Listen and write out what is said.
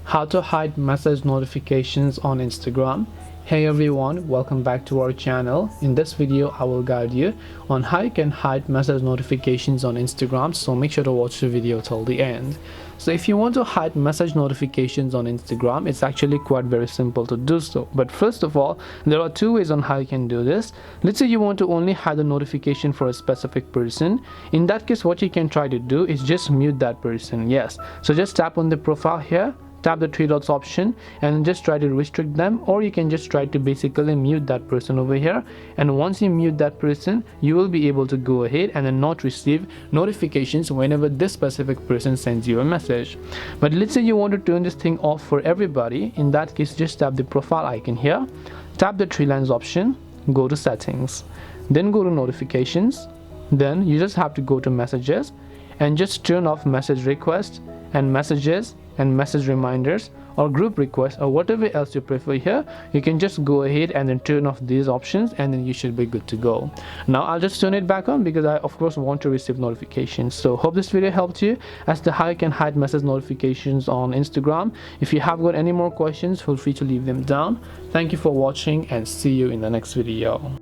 How to hide message notifications on Instagram. Hey everyone, welcome back to our channel. In this video I will guide you on how you can hide message notifications on Instagram, so make sure to watch the video till the end. So if you want to hide message notifications on Instagram, it's actually quite very simple to do so. But first of all, there are two ways on how you can do this. Let's say you want to only hide a notification for a specific person. In that case, what you can try to do is just mute that person. Yes, so just tap on the profile here, tap the three dots option, and just try to restrict them, or you can just try to basically mute that person over here. And once you mute that person, you will be able to go ahead and then not receive notifications whenever this specific person sends you a message. But let's say you want to turn this thing off for everybody. In that case, just tap the profile icon here, tap the three lines option, go to settings, then go to notifications. Then you just have to go to messages and just turn off message requests and messages and message reminders or group requests or whatever else you prefer here. You can just go ahead and then turn off these options, and then you should be good to go. Now I'll just turn it back on because I of course want to receive notifications. So hope this video helped you as to how you can hide message notifications on Instagram. If you have got any more questions, feel free to leave them down. Thank you for watching and see you in the next video.